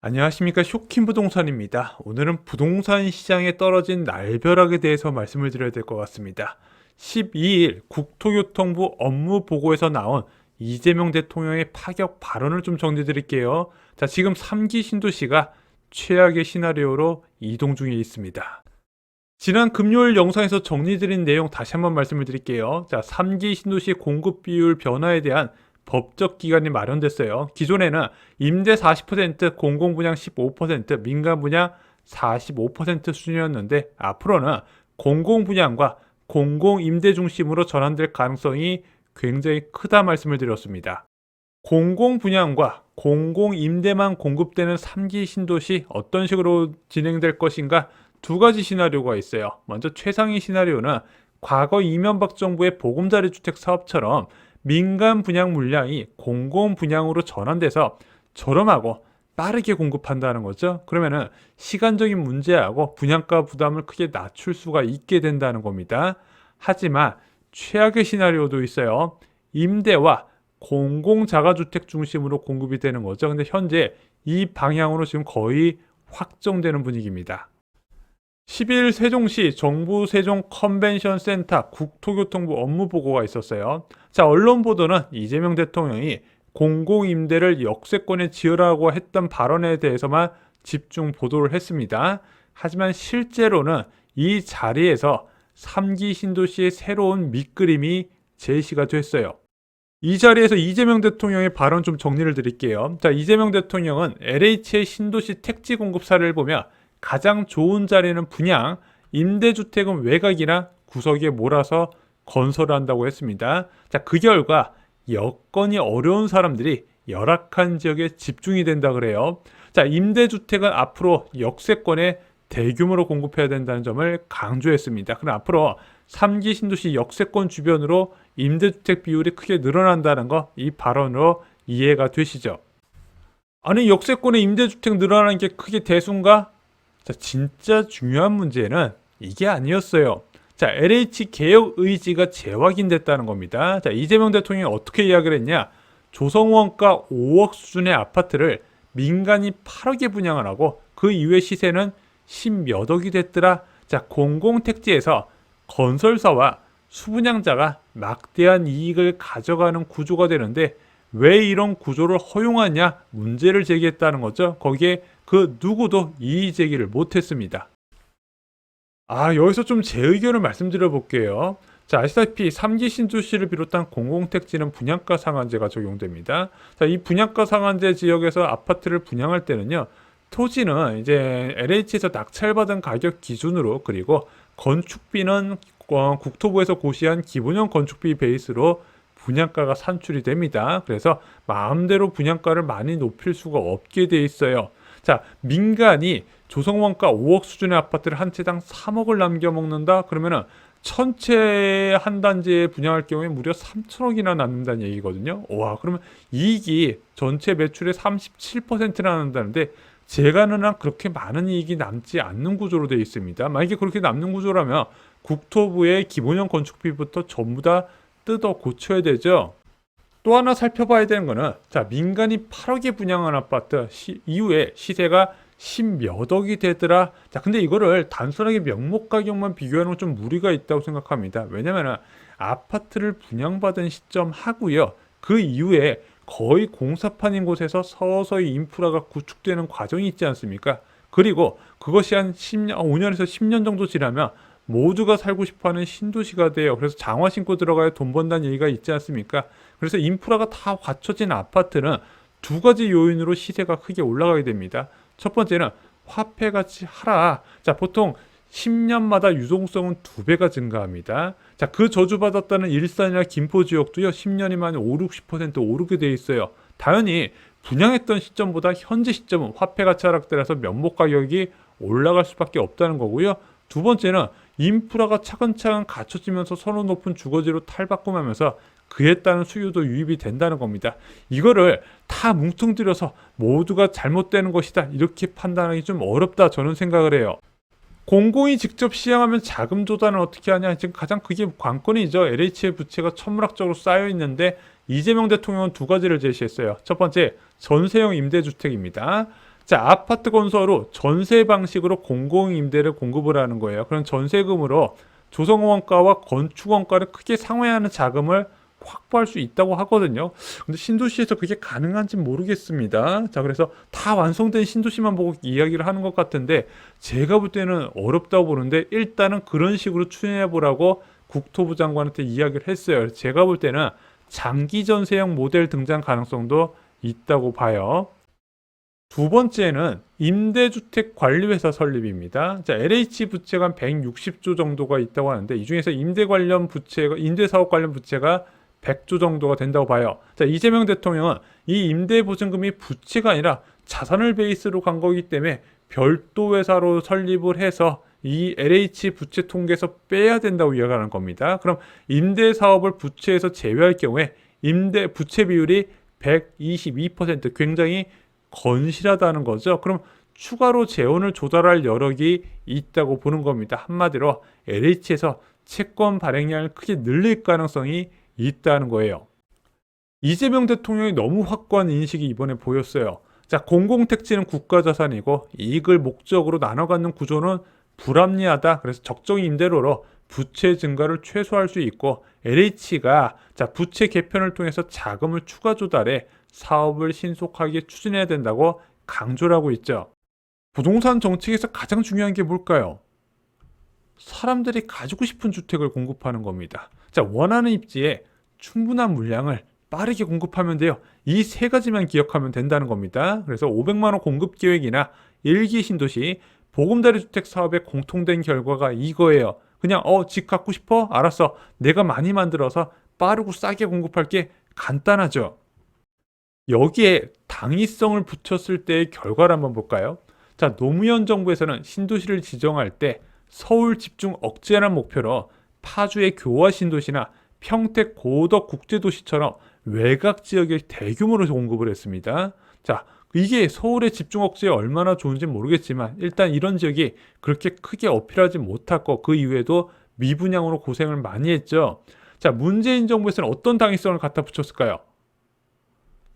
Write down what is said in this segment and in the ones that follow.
안녕하십니까. 쇼킹 부동산입니다. 오늘은 부동산 시장에 떨어진 날벼락에 대해서 말씀을 드려야 될 것 같습니다. 12일 국토교통부 업무 보고에서 나온 이재명 대통령의 파격 발언을 좀 정리 드릴게요. 자, 지금 3기 신도시가 최악의 시나리오로 이동 중에 있습니다. 지난 금요일 영상에서 정리드린 내용 다시 한번 말씀을 드릴게요. 자, 3기 신도시 공급 비율 변화에 대한 법적 기간이 마련됐어요. 기존에는 임대 40%, 공공분양 15%, 민간분양 45% 수준이었는데 앞으로는 공공분양과 공공임대 중심으로 전환될 가능성이 굉장히 크다 말씀을 드렸습니다. 공공분양과 공공임대만 공급되는 3기 신도시 어떤 식으로 진행될 것인가 두 가지 시나리오가 있어요. 먼저 최상위 시나리오는 과거 이명박 정부의 보금자리 주택 사업처럼 민간 분양 물량이 공공 분양으로 전환돼서 저렴하고 빠르게 공급한다는 거죠. 그러면은 시간적인 문제하고 분양가 부담을 크게 낮출 수가 있게 된다는 겁니다. 하지만 최악의 시나리오도 있어요. 임대와 공공 자가주택 중심으로 공급이 되는 거죠. 근데 현재 이 방향으로 지금 거의 확정되는 분위기입니다. 10일 세종시 정부 세종 컨벤션 센터 국토교통부 업무 보고가 있었어요. 자, 언론 보도는 이재명 대통령이 공공임대를 역세권에 지으라고 했던 발언에 대해서만 집중 보도를 했습니다. 하지만 실제로는 이 자리에서 3기 신도시의 새로운 밑그림이 제시가 됐어요. 이 자리에서 이재명 대통령의 발언 좀 정리를 드릴게요. 자, 이재명 대통령은 LH의 신도시 택지 공급 사례를 보며 가장 좋은 자리는 분양, 임대주택은 외곽이나 구석에 몰아서 건설한다고 했습니다. 자, 그 결과 여건이 어려운 사람들이 열악한 지역에 집중이 된다 그래요. 자, 임대주택은 앞으로 역세권에 대규모로 공급해야 된다는 점을 강조했습니다. 그럼 앞으로 3기 신도시 역세권 주변으로 임대주택 비율이 크게 늘어난다는 거 이 발언으로 이해가 되시죠? 아니, 역세권에 임대주택 늘어나는 게 크게 대수인가? 자, 진짜 중요한 문제는 이게 아니었어요. 자, LH 개혁 의지가 재확인됐다는 겁니다. 자, 이재명 대통령이 어떻게 이야기를 했냐? 조성원가 5억 수준의 아파트를 민간이 8억에 분양을 하고 그 이후의 시세는 10몇 억이 됐더라. 자, 공공택지에서 건설사와 수분양자가 막대한 이익을 가져가는 구조가 되는데 왜 이런 구조를 허용하냐 문제를 제기했다는 거죠. 거기에 그 누구도 이의 제기를 못했습니다. 여기서 좀 제 의견을 말씀드려 볼게요. 자, 아시다시피 3기 신도시를 비롯한 공공택지는 분양가 상한제가 적용됩니다. 자, 이 분양가 상한제 지역에서 아파트를 분양할 때는요, 토지는 이제 LH에서 낙찰받은 가격 기준으로, 그리고 건축비는 국토부에서 고시한 기본형 건축비 베이스로 분양가가 산출이 됩니다. 그래서 마음대로 분양가를 많이 높일 수가 없게 돼 있어요. 자, 민간이 조성원가 5억 수준의 아파트를 한 채당 3억을 남겨먹는다? 그러면은 천채 한 단지에 분양할 경우에 무려 3천억이나 남는다는 얘기거든요. 와, 그러면 이익이 전체 매출의 37%나 남는다는데 제가는 한 그렇게 많은 이익이 남지 않는 구조로 되어 있습니다. 만약에 그렇게 남는 구조라면 국토부의 기본형 건축비부터 전부 다 뜯어 고쳐야 되죠. 또 하나 살펴봐야 되는 거는, 자, 민간이 8억에 분양한 아파트 이후에 시세가 10몇 억이 되더라. 자, 근데 이거를 단순하게 명목 가격만 비교하는 건 좀 무리가 있다고 생각합니다. 왜냐면은 아파트를 분양받은 시점 하고요, 그 이후에 거의 공사판인 곳에서 서서히 인프라가 구축되는 과정이 있지 않습니까? 그리고 그것이 한 10년, 5년에서 10년 정도 지나면 모두가 살고 싶어하는 신도시가 돼요. 그래서 장화 신고 들어가야 돈 번다는 얘기가 있지 않습니까? 그래서 인프라가 다 갖춰진 아파트는 두 가지 요인으로 시세가 크게 올라가게 됩니다. 첫 번째는 화폐가치 하락. 자, 보통 10년마다 유동성은 2배가 증가합니다. 자, 그 저주받았다는 일산이나 김포 지역도요, 10년이면 5, 60% 오르게 돼 있어요. 당연히 분양했던 시점보다 현재 시점은 화폐가치 하락되라서 면목 가격이 올라갈 수밖에 없다는 거고요. 두 번째는 인프라가 차근차근 갖춰지면서 선호 높은 주거지로 탈바꿈하면서 그에 따른 수요도 유입이 된다는 겁니다. 이거를 다 뭉뚱그려서 모두가 잘못되는 것이다 이렇게 판단하기 좀 어렵다 저는 생각을 해요. 공공이 직접 시행하면 자금 조달은 어떻게 하냐, 지금 가장 그게 관건이죠. LH의 부채가 천문학적으로 쌓여 있는데 이재명 대통령은 두 가지를 제시했어요. 첫 번째, 전세형 임대주택입니다. 자, 아파트 건설로 전세 방식으로 공공임대를 공급을 하는 거예요. 그런 전세금으로 조성원가와 건축원가를 크게 상회하는 자금을 확보할 수 있다고 하거든요. 근데 신도시에서 그게 가능한지 모르겠습니다. 자, 그래서 다 완성된 신도시만 보고 이야기를 하는 것 같은데 제가 볼 때는 어렵다고 보는데 일단은 그런 식으로 추진해 보라고 국토부 장관한테 이야기를 했어요. 제가 볼 때는 장기 전세형 모델 등장 가능성도 있다고 봐요. 두 번째는 임대주택 관리회사 설립입니다. 자, LH 부채가 한 160조 정도가 있다고 하는데 이 중에서 임대 관련 부채가 임대 사업 관련 부채가 100조 정도가 된다고 봐요. 자, 이재명 대통령은 이 임대 보증금이 부채가 아니라 자산을 베이스로 간 거기 때문에 별도 회사로 설립을 해서 이 LH 부채 통계에서 빼야 된다고 이야기하는 겁니다. 그럼 임대 사업을 부채에서 제외할 경우에 임대 부채 비율이 122% 굉장히 건실하다는 거죠. 그럼 추가로 재원을 조달할 여력이 있다고 보는 겁니다. 한마디로 LH에서 채권 발행량을 크게 늘릴 가능성이 있다는 거예요. 이재명 대통령이 너무 확고한 인식이 이번에 보였어요. 자, 공공택지는 국가자산이고 이익을 목적으로 나눠 갖는 구조는 불합리하다. 그래서 적정 임대료로 부채 증가를 최소화할 수 있고 LH가 자, 부채 개편을 통해서 자금을 추가 조달해 사업을 신속하게 추진해야 된다고 강조를 하고 있죠. 부동산 정책에서 가장 중요한 게 뭘까요? 사람들이 가지고 싶은 주택을 공급하는 겁니다. 자, 원하는 입지에 충분한 물량을 빠르게 공급하면 돼요. 이 세 가지만 기억하면 된다는 겁니다. 그래서 500만 원 공급 계획이나 일기 신도시 보금자리 주택 사업의 공통된 결과가 이거예요. 그냥 집 갖고 싶어? 알았어. 내가 많이 만들어서 빠르고 싸게 공급할게. 간단하죠. 여기에 당위성을 붙였을 때의 결과를 한번 볼까요? 자, 노무현 정부에서는 신도시를 지정할 때 서울 집중 억제라는 목표로 파주의 교화 신도시나 평택 고덕 국제도시처럼 외곽 지역에 대규모로 공급을 했습니다. 자, 이게 서울의 집중 억제에 얼마나 좋은지 모르겠지만 일단 이런 지역이 그렇게 크게 어필하지 못했고 그 이후에도 미분양으로 고생을 많이 했죠. 자, 문재인 정부에서는 어떤 당위성을 갖다 붙였을까요?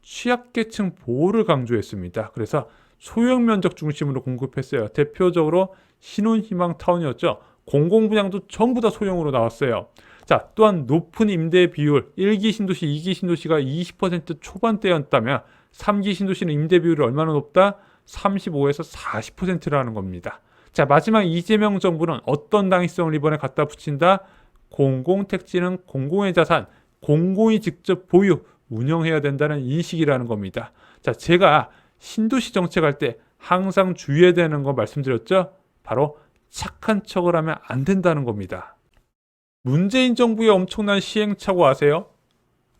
취약계층 보호를 강조했습니다. 그래서 소형 면적 중심으로 공급했어요. 대표적으로 신혼희망 타운이었죠. 공공분양도 전부 다 소형으로 나왔어요. 자, 또한 높은 임대 비율, 1기 신도시, 2기 신도시가 20% 초반대였다면 3기 신도시는 임대 비율이 얼마나 높다? 35에서 40%라는 겁니다. 자, 마지막 이재명 정부는 어떤 당위성을 이번에 갖다 붙인다? 공공택지는 공공의 자산, 공공이 직접 보유, 운영해야 된다는 인식이라는 겁니다. 자, 제가 신도시 정책할 때 항상 주의해야 되는 거 말씀드렸죠? 바로 착한 척을 하면 안 된다는 겁니다. 문재인 정부의 엄청난 시행착오 아세요?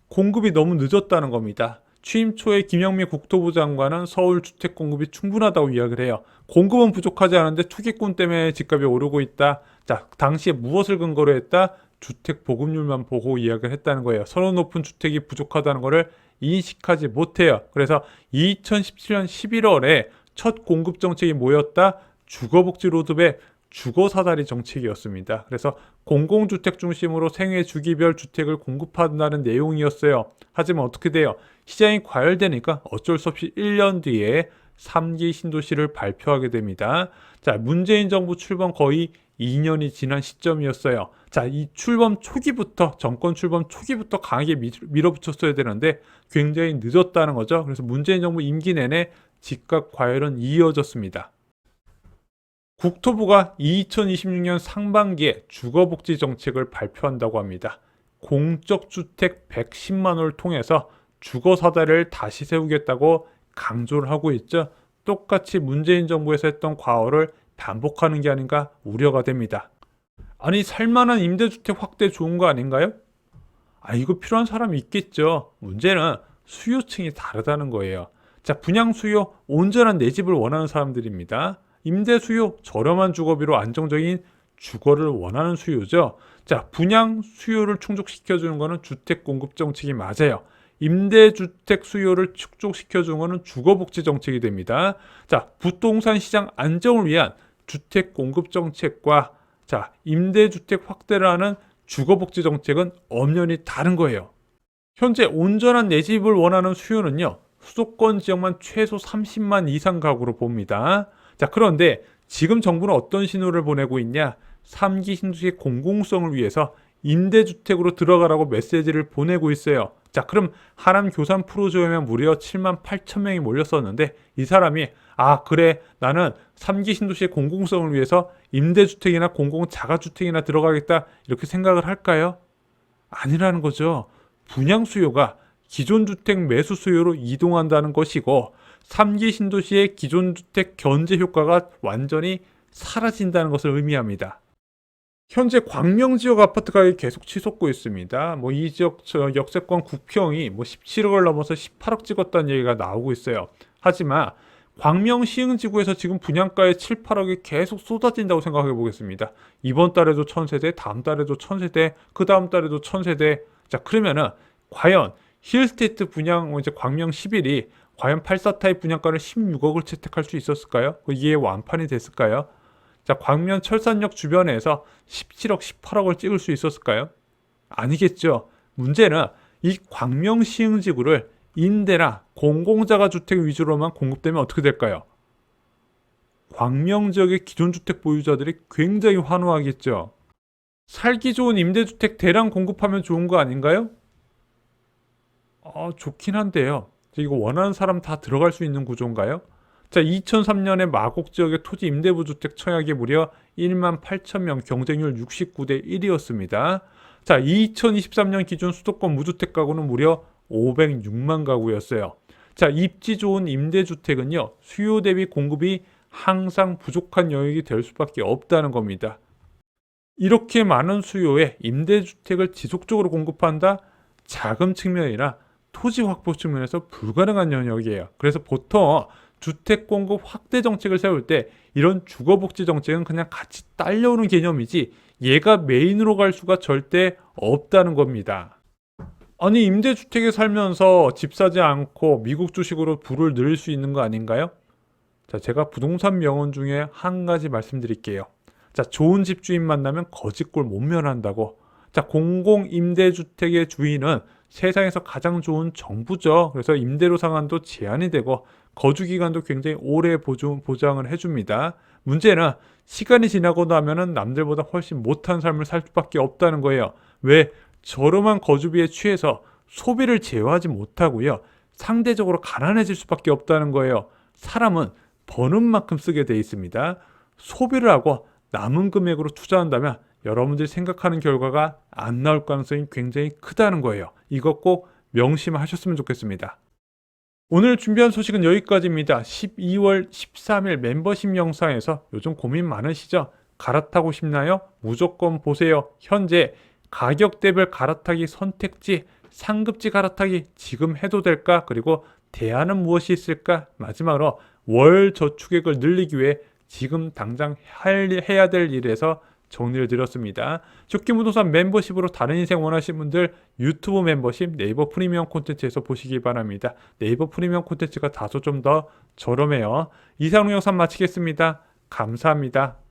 공급이 너무 늦었다는 겁니다. 취임 초에 김영미 국토부 장관은 서울 주택 공급이 충분하다고 이야기를 해요. 공급은 부족하지 않은데 투기꾼 때문에 집값이 오르고 있다. 자, 당시에 무엇을 근거로 했다? 주택 보급률만 보고 이야기를 했다는 거예요. 서로 높은 주택이 부족하다는 것을 인식하지 못해요. 그래서 2017년 11월에 첫 공급 정책이 뭐였다? 주거복지 로드맵 주거사다리 정책이었습니다. 그래서 공공주택 중심으로 생애 주기별 주택을 공급한다는 내용이었어요. 하지만 어떻게 돼요? 시장이 과열되니까 어쩔 수 없이 1년 뒤에 3기 신도시를 발표하게 됩니다. 자, 문재인 정부 출범 거의 2년이 지난 시점이었어요. 자, 이 출범 초기부터 정권 출범 초기부터 강하게 밀어붙였어야 되는데 굉장히 늦었다는 거죠. 그래서 문재인 정부 임기 내내 집값 과열은 이어졌습니다. 국토부가 2026년 상반기에 주거복지 정책을 발표한다고 합니다. 공적주택 110만 호를 통해서 주거사다리를 다시 세우겠다고 강조를 하고 있죠. 똑같이 문재인 정부에서 했던 과오를 반복하는 게 아닌가 우려가 됩니다. 아니, 살만한 임대주택 확대 좋은 거 아닌가요? 이거 필요한 사람이 있겠죠. 문제는 수요층이 다르다는 거예요. 자, 분양 수요, 온전한 내 집을 원하는 사람들입니다. 임대 수요, 저렴한 주거비로 안정적인 주거를 원하는 수요죠. 자, 분양 수요를 충족시켜주는 것은 주택 공급 정책이 맞아요. 임대주택 수요를 축적시켜주는 것은 주거복지 정책이 됩니다. 자, 부동산 시장 안정을 위한 주택 공급 정책과 자, 임대주택 확대를 하는 주거복지 정책은 엄연히 다른 거예요. 현재 온전한 내 집을 원하는 수요는요, 수도권 지역만 최소 30만 이상 가구로 봅니다. 자, 그런데 지금 정부는 어떤 신호를 보내고 있냐? 3기 신도시의 공공성을 위해서 임대주택으로 들어가라고 메시지를 보내고 있어요. 자, 그럼 하남 교산 프로조엠에 무려 7만 8천 명이 몰렸었는데 이 사람이 그래, 나는 3기 신도시의 공공성을 위해서 임대주택이나 공공자가주택이나 들어가겠다 이렇게 생각을 할까요? 아니라는 거죠. 분양 수요가 기존 주택 매수 수요로 이동한다는 것이고 3기 신도시의 기존 주택 견제 효과가 완전히 사라진다는 것을 의미합니다. 현재 광명 지역 아파트 가격이 계속 치솟고 있습니다. 이 지역 역세권 9평이 17억을 넘어서 18억 찍었다는 얘기가 나오고 있어요. 하지만 광명 시흥지구에서 지금 분양가의 7, 8억이 계속 쏟아진다고 생각해 보겠습니다. 이번 달에도 1000세대, 다음 달에도 1000세대, 그 다음 달에도 1000세대. 자, 그러면은 과연 힐스테이트 분양 이제 광명 11이 과연 84타입 분양가를 16억을 채택할 수 있었을까요? 이게 완판이 됐을까요? 자, 광명 철산역 주변에서 17억, 18억을 찍을 수 있었을까요? 아니겠죠. 문제는 이 광명 시흥지구를 임대나 공공자가 주택 위주로만 공급되면 어떻게 될까요? 광명 지역의 기존 주택 보유자들이 굉장히 환호하겠죠. 살기 좋은 임대주택 대량 공급하면 좋은 거 아닌가요? 좋긴 한데요. 이거 원하는 사람 다 들어갈 수 있는 구조인가요? 자, 2003년에 마곡 지역의 토지 임대부 주택 청약이 무려 1만 8천 명, 경쟁률 69대 1이었습니다. 자, 2023년 기준 수도권 무주택 가구는 무려 506만 가구였어요. 자, 입지 좋은 임대주택은요, 수요 대비 공급이 항상 부족한 영역이 될 수밖에 없다는 겁니다. 이렇게 많은 수요에 임대주택을 지속적으로 공급한다? 자금 측면이나 토지 확보 측면에서 불가능한 영역이에요. 그래서 보통 주택 공급 확대 정책을 세울 때 이런 주거복지 정책은 그냥 같이 딸려오는 개념이지 얘가 메인으로 갈 수가 절대 없다는 겁니다. 아니, 임대주택에 살면서 집 사지 않고 미국 주식으로 부를 늘릴 수 있는 거 아닌가요? 자, 제가 부동산 명언 중에 한 가지 말씀드릴게요. 자, 좋은 집주인 만나면 거짓골 못 면한다고. 자, 공공임대주택의 주인은 세상에서 가장 좋은 정부죠. 그래서 임대료 상한도 제한이 되고 거주기간도 굉장히 오래 보장을 해줍니다. 문제는 시간이 지나고 나면은 남들보다 훨씬 못한 삶을 살 수밖에 없다는 거예요. 왜? 저렴한 거주비에 취해서 소비를 제어하지 못하고요. 상대적으로 가난해질 수밖에 없다는 거예요. 사람은 버는 만큼 쓰게 돼 있습니다. 소비를 하고 남은 금액으로 투자한다면 여러분들이 생각하는 결과가 안 나올 가능성이 굉장히 크다는 거예요. 이것 꼭 명심하셨으면 좋겠습니다. 오늘 준비한 소식은 여기까지입니다. 12월 13일 멤버십 영상에서 요즘 고민 많으시죠? 갈아타고 싶나요? 무조건 보세요. 현재 가격대별 갈아타기 선택지, 상급지 갈아타기 지금 해도 될까? 그리고 대안은 무엇이 있을까? 마지막으로 월 저축액을 늘리기 위해 지금 당장 해야 될 일에서 정리를 드렸습니다. 쇼킹부동산 멤버십으로 다른 인생 원하시는 분들 유튜브 멤버십 네이버 프리미엄 콘텐츠에서 보시기 바랍니다. 네이버 프리미엄 콘텐츠가 다소 좀 더 저렴해요. 이상 영상 마치겠습니다. 감사합니다.